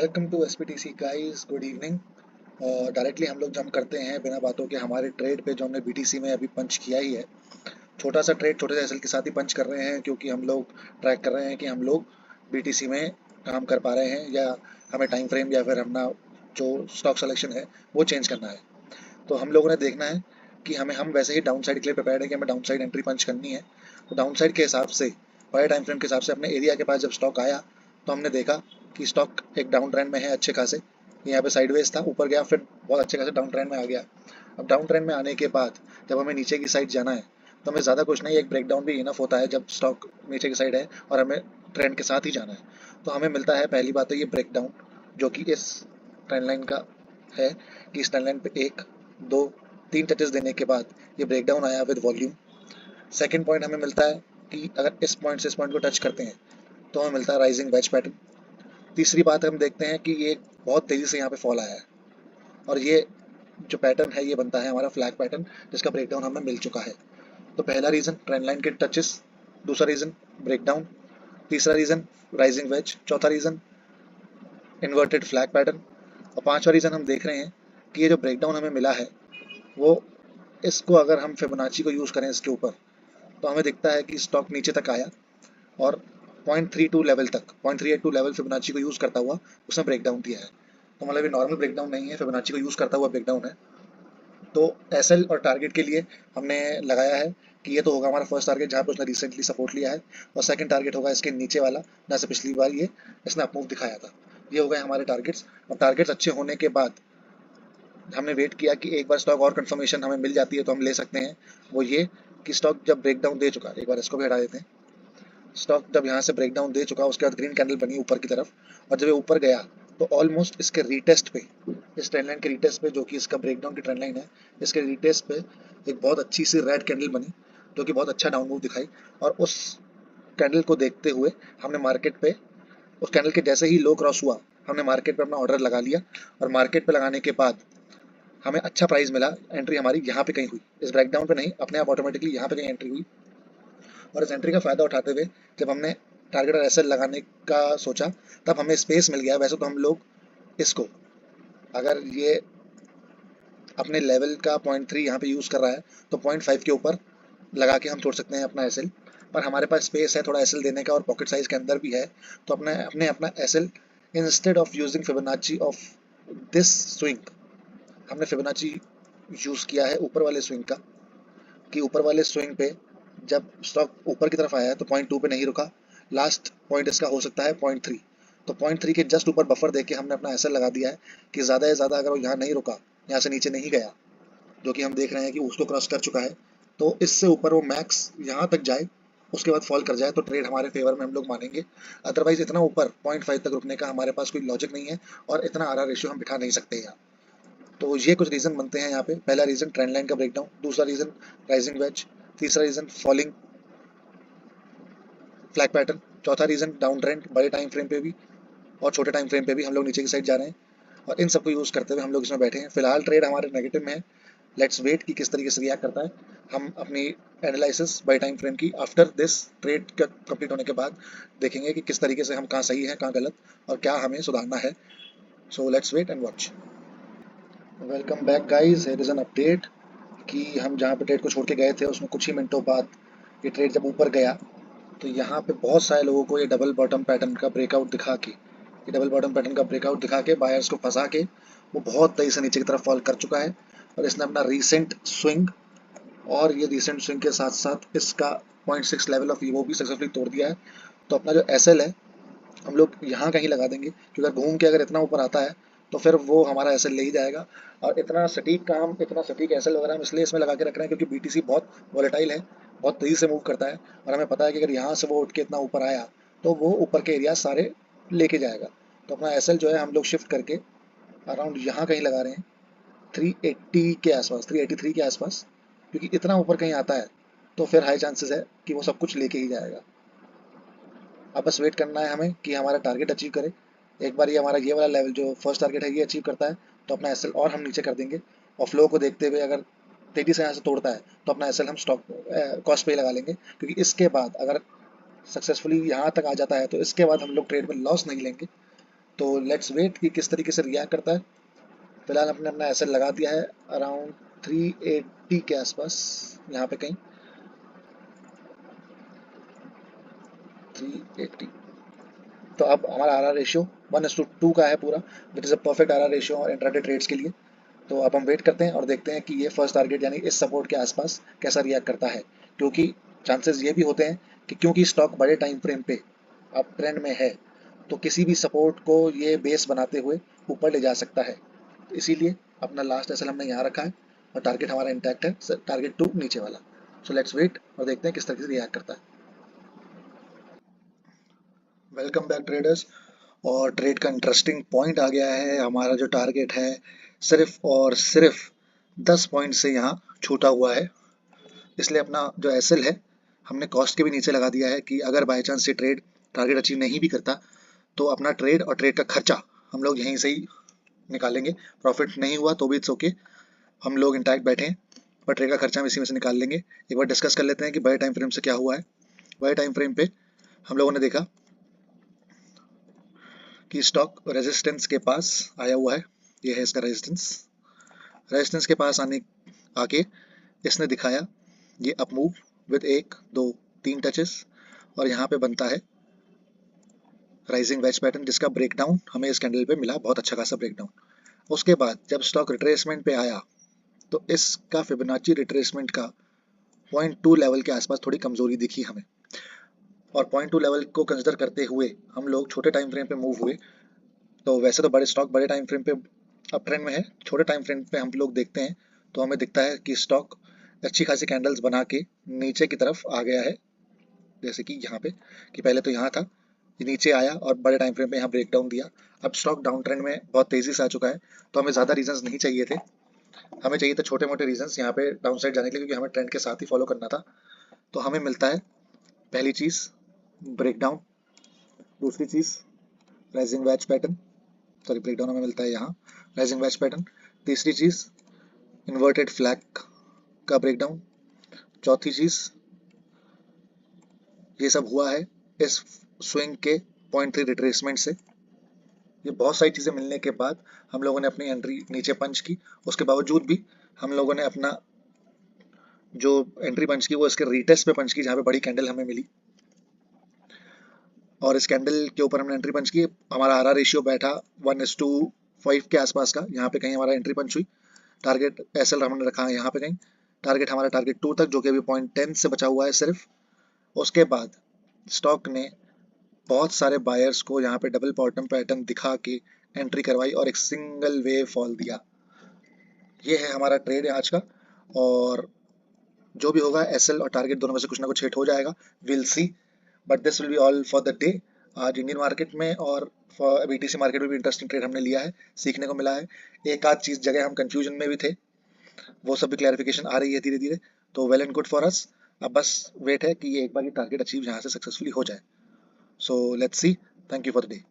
Welcome to SPTC guys, good evening. Directly हम लोग jump करते हैं बिना बातों के हमारे ट्रेड पे जो हमने बीटीसी में अभी पंच किया ही है। छोटा सा ट्रेड छोटे से एसएल के साथ ही पंच कर रहे हैं क्योंकि हम लोग ट्रैक कर रहे हैं कि हम लोग बीटीसी में काम कर पा रहे हैं या हमें टाइम फ्रेम या फिर अपना जो स्टॉक सिलेक्शन है वो चेंज करना है। तो हम लोगों ने देखना है कि हम वैसे ही डाउन साइड के लिए प्रिपेयर्ड है कि हमें डाउन साइड एंट्री पंच करनी है। तो डाउन साइड के हिसाब से बड़े टाइम फ्रेम के हिसाब से अपने एरिया के पास जब स्टॉक आया तो हमने देखा कि स्टॉक एक डाउन ट्रेंड में है अच्छे खासे। यहाँ पे साइडवेज था, ऊपर गया, फिर बहुत अच्छे खासे डाउन ट्रेंड में आ गया। अब डाउन ट्रेंड में आने के बाद जब हमें नीचे की साइड जाना है तो हमें ज़्यादा कुछ नहीं, एक ब्रेकडाउन भी इनफ होता है जब स्टॉक नीचे की साइड है और हमें ट्रेंड के साथ ही जाना है। तो हमें मिलता है पहली बात तो ये ब्रेकडाउन जो कि इस ट्रेंड लाइन का है कि इस ट्रेंड लाइन पे एक दो तीन टचेस देने के बाद ये ब्रेकडाउन आया विद वॉल्यूम। सेकंड पॉइंट हमें मिलता है कि अगर इस पॉइंट से इस पॉइंट को टच करते हैं तो हमें मिलता है राइजिंग वेज पैटर्न। तीसरी बात हम देखते हैं कि ये बहुत तेज़ी से यहाँ पे फॉल आया है और ये जो पैटर्न है ये बनता है हमारा फ्लैग पैटर्न जिसका ब्रेकडाउन हमें मिल चुका है। तो पहला रीज़न ट्रेंड लाइन के टचेस, दूसरा रीज़न ब्रेकडाउन, तीसरा रीज़न राइजिंग वेज, चौथा रीज़न इन्वर्टेड फ्लैग पैटर्न और पांचवा रीज़न हम देख रहे हैं कि ये जो ब्रेकडाउन हमें मिला है वो इसको अगर हम फिबोनाची को यूज़ करें इसके ऊपर तो हमें दिखता है कि स्टॉक नीचे तक आया और 0.32 लेवल तक 0.382 लेवल फिबोनाची को यूज़ करता हुआ उसने ब्रेकडाउन दिया है। तो मतलब ये नॉर्मल ब्रेकडाउन नहीं है, फिबोनाची को यूज़ करता हुआ ब्रेकडाउन है। तो एसएल और टारगेट के लिए हमने लगाया है कि ये तो होगा हमारा फर्स्ट टारगेट जहाँ पे उसने रिसेंटली सपोर्ट लिया है और सेकंड टारगेट होगा इसके नीचे वाला जहाँ से पिछली बार ये इसने अपमूव दिखाया था। ये हो गए हमारे टारगेट्स और टारगेट्स अच्छे होने के बाद हमने वेट किया कि एक बार स्टॉक और कंफर्मेशन हमें मिल जाती है तो हम ले सकते हैं। वो ये कि स्टॉक जब ब्रेकडाउन दे चुका, एक बार इसको भी हटा देते हैं। स्टॉक जब यहाँ से ब्रेकडाउन दे चुका उसके बाद ग्रीन कैंडल बनी ऊपर की तरफ और जब ये ऊपर गया तो ऑलमोस्ट इसके रीटेस्ट पे, इस ट्रेंड लाइन के रीटेस्ट पे जो कि इसका ब्रेकडाउन की ट्रेंड लाइन है, इसके रीटेस्ट पे एक बहुत अच्छी सी रेड कैंडल बनी जो कि बहुत अच्छा डाउन मूव दिखाई। और उस कैंडल को देखते हुए हमने मार्केट पे, उस कैंडल के जैसे ही लो क्रॉस हुआ हमने मार्केट पे अपना ऑर्डर लगा लिया और मार्केट पे लगाने के बाद हमें अच्छा प्राइस मिला। एंट्री हमारी यहाँ पे कहीं हुई, इस ब्रेकडाउन पे नहीं, अपने आप ऑटोमेटिकली यहाँ पे कहीं एंट्री हुई और इस एंट्री का फ़ायदा उठाते हुए जब हमने टारगेट और एसएल लगाने का सोचा तब हमें स्पेस मिल गया। वैसे तो हम लोग इसको, अगर ये अपने लेवल का 0.3 यहाँ पे यूज़ कर रहा है तो 0.5 के ऊपर लगा के हम छोड़ सकते हैं अपना एसएल। पर हमारे पास स्पेस है थोड़ा एसएल देने का और पॉकेट साइज के अंदर भी है तो अपने अपना SL instead of using Fibonacci of this swing, हमने फिबोनाची यूज़ किया है ऊपर वाले स्विंग का। कि ऊपर वाले स्विंग पे जब स्टॉक ऊपर की तरफ आया है तो 0.2 पे नहीं रुका, लास्ट पॉइंट इसका हो सकता है 0.3। तो 0.3 के जस्ट ऊपर बफर देके हमने अपना एसएल लगा दिया है कि ज़्यादा से ज़्यादा अगर वो यहाँ नहीं रुका, यहाँ से नीचे नहीं गया, जो कि हम देख रहे हैं कि उसको क्रॉस कर चुका है, तो इससे ऊपर वो मैक्स यहाँ तक जाए उसके बाद फॉल कर जाए तो ट्रेड हमारे फेवर में हम लोग मानेंगे। अदरवाइज इतना ऊपर 0.5 तक रुकने का हमारे पास कोई लॉजिक नहीं है और इतना आर रेशियो हम बिठा नहीं सकते यहाँ। तो ये कुछ रीज़न बनते हैं यहाँ पे। पहला रीज़न ट्रेंड लाइन का ब्रेकडाउन, दूसरा रीज़न राइजिंग वेज, तीसरा रीज़न फॉलिंग फ्लैग पैटर्न, चौथा रीज़न डाउन ट्रेंड बड़े टाइम फ्रेम पे भी और छोटे टाइम फ्रेम पे भी हम लोग नीचे की साइड जा रहे हैं और इन सबको यूज़ करते हुए हम लोग इसमें बैठे हैं। फिलहाल ट्रेड हमारे नेगेटिव में है, लेट्स वेट कि किस तरीके से रिएक्ट करता है। हम अपनी एनालिसिस बाय टाइम फ्रेम की आफ्टर दिस ट्रेड का कंप्लीट होने के बाद देखेंगे कि किस तरीके से हम कहाँ सही हैं कहाँ गलत और क्या हमें सुधारना है। So let's wait and watch. Welcome back guys, here is an update कि हम जहाँ पे ट्रेड को छोड़ के गए थे उसमें कुछ ही मिनटों बाद ये ट्रेड जब ऊपर गया तो यहाँ पे बहुत सारे लोगों को ये डबल बॉटम पैटर्न का ब्रेकआउट दिखा के, ये डबल बॉटम पैटर्न का ब्रेकआउट दिखा के बायर्स को फंसा के वो बहुत तेजी से नीचे की तरफ फॉल कर चुका है और इसने अपना रीसेंट स्विंग और ये रिसेंट स्विंग के साथ साथ इसका 0.6 लेवल ऑफ वो भी सक्सेसफुली तोड़ दिया है। तो अपना जो एसएल है हम लोग यहाँ कहीं लगा देंगे क्योंकि अगर घूम के अगर इतना ऊपर आता है तो फिर वो हमारा एसएल ले ही जाएगा। और इतना सटीक काम, इतना सटीक एसएल वगैरह हम इसलिए इसमें लगा के रख रहे हैं क्योंकि बीटीसी बहुत वॉलेटाइल है, बहुत तेज़ी से मूव करता है और हमें पता है कि अगर यहाँ से वो उठ के इतना ऊपर आया तो वो ऊपर के एरिया सारे लेके जाएगा। तो अपना एसएल जो है हम लोग शिफ्ट करके अराउंड यहाँ कहीं लगा रहे हैं 380 के आसपास, 383 के आसपास, क्योंकि इतना ऊपर कहीं आता है तो फिर हाई चांसेस है कि वो सब कुछ लेके ही जाएगा। अब बस वेट करना है हमें कि हमारा टारगेट अचीव करे। एक बार ये हमारा ये वाला लेवल जो फर्स्ट टारगेट है ये अचीव करता है तो अपना एसएल और हम नीचे कर देंगे और फ्लो को देखते हुए अगर तेजी से यहाँ से तोड़ता है तो अपना एसएल हम स्टॉक कॉस्ट पे ही लगा लेंगे क्योंकि इसके बाद अगर सक्सेसफुली यहाँ तक आ जाता है तो इसके बाद हम लोग ट्रेड में लॉस नहीं लेंगे। तो लेट्स वेट कि किस तरीके से रिएक्ट करता है। फिलहाल हमने अपना एसएल लगा दिया है अराउंड 380 के आसपास, यहाँ पे कहीं 380। तो अब हमारा आर आर रेशियो 1:2 का है पूरा, which is a perfect R R ratio और इंट्राडे ट्रेड्स के लिए। तो अब हम वेट करते हैं और देखते हैं कि ये फर्स्ट टारगेट यानी इस सपोर्ट के आसपास कैसा रिएक्ट करता है, क्योंकि चांसेस ये भी होते हैं कि क्योंकि स्टॉक बड़े टाइम फ्रेम पे अब ट्रेंड में है, तो किसी भी सपोर्ट को ये बेस बनाते हुए ऊपर ले जा सकता है। तो इसीलिए अपना लास्ट एसएल हमने यहाँ रखा है और टारगेट हमारा इंटैक्ट है, टारगेट 2 नीचे वाला। सो लेट्स वेट और देखते हैं किस तरीके से रिएक्ट करता है। Welcome back traders. और ट्रेड का इंटरेस्टिंग पॉइंट आ गया है। हमारा जो टारगेट है सिर्फ और सिर्फ 10 पॉइंट से यहाँ छूटा हुआ है, इसलिए अपना जो एसएल है हमने कॉस्ट के भी नीचे लगा दिया है कि अगर बाई चांस ये ट्रेड टारगेट अचीव नहीं भी करता तो अपना ट्रेड और ट्रेड का खर्चा हम लोग यहीं से ही निकालेंगे। प्रॉफिट नहीं हुआ तो भी इट्स ओके, हम लोग इंटैक्ट बैठे हैं, पर ट्रेड का खर्चा हम इसी में से निकाल लेंगे। एक बार डिस्कस कर लेते हैं कि बड़े टाइम फ्रेम से क्या हुआ है। बड़े टाइम फ्रेम पे हम लोगों ने देखा कि स्टॉक रेजिस्टेंस के पास आया हुआ है, ये है इसका रेजिस्टेंस। रेजिस्टेंस के पास आके इसने दिखाया ये अप मूव विद 1 2 3 टचेस, और यहाँ पे बनता है राइजिंग वेज पैटर्न, जिसका ब्रेकडाउन हमें इस कैंडल पे मिला, बहुत अच्छा खासा ब्रेकडाउन। उसके बाद जब स्टॉक रिट्रेसमेंट पे आया तो इसका फिबोनाची रिट्रेसमेंट का 0.2 लेवल के आसपास थोड़ी कमजोरी दिखी हमें, और 0.2 लेवल को कंसिडर करते हुए हम लोग छोटे टाइम फ्रेम पे मूव हुए। तो वैसे तो बड़े स्टॉक बड़े टाइम फ्रेम पे अप ट्रेंड में है, छोटे टाइम फ्रेम पे हम लोग देखते हैं तो हमें दिखता है कि स्टॉक अच्छी खासी कैंडल्स बना के नीचे की तरफ आ गया है। जैसे कि यहाँ पे कि पहले तो यहाँ था, ये नीचे आया और बड़े टाइम फ्रेम पे यहाँ ब्रेकडाउन दिया। अब स्टॉक डाउन ट्रेंड में बहुत तेजी से आ चुका है, तो हमें ज़्यादा रीजंस नहीं चाहिए थे, हमें चाहिए थे छोटे मोटे रीजंस यहाँ पे डाउन साइड जाने के लिए, क्योंकि हमें ट्रेंड के साथ ही फॉलो करना था। तो हमें मिलता है पहली चीज़ ब्रेकडाउन, दूसरी चीज़ rising wedge pattern, sorry breakdown हमें मिलता है यहाँ राइजिंग वेज पैटर्न, तीसरी चीज़ इन्वर्टेड फ्लैग का ब्रेकडाउन, चौथी चीज़ ये सब हुआ है इस स्विंग के 0.3 रिट्रेसमेंट से। ये बहुत सारी चीज़ें मिलने के बाद हम लोगों ने अपनी एंट्री नीचे पंच की। उसके बावजूद भी हम लोगों ने अपना जो एंट्री पंच की वो इसके रीटेस्ट पे पंच की, जहाँ पे बड़ी कैंडल हमें मिली, और इस कैंडल के ऊपर हमने एंट्री पंच की। हमारा आर आर रेशियो बैठा 1:5 के आसपास का, यहाँ पे कहीं हमारा एंट्री पंच हुई। टारगेट एसएल हमने रखा है यहाँ पे कहीं, टारगेट हमारा टारगेट 2 तक, जो कि अभी 0.10 से बचा हुआ है सिर्फ। उसके बाद स्टॉक ने बहुत सारे बायर्स को यहाँ पे डबल बॉटम पैटर्न दिखा के एंट्री करवाई और एक सिंगल वे फॉल दिया। ये है हमारा ट्रेड आज का, और जो भी होगा एसएल और टारगेट दोनों में से कुछ ना कुछ हिट हो जाएगा, will see. But this will be all for the day. आज इंडियन मार्केट में और बीटीसी मार्केट में भी इंटरेस्टिंग ट्रेड हमने लिया है, सीखने को मिला है। एक आध चीज़ जगह हम कंफ्यूजन में भी थे, वो सब भी क्लैरिफिकेशन आ रही है धीरे धीरे, तो well and good for us. अब बस वेट है कि ये एक बार ये टारगेट अचीव यहाँ से सक्सेसफुली हो जाए। So let's see. Thank you for the day.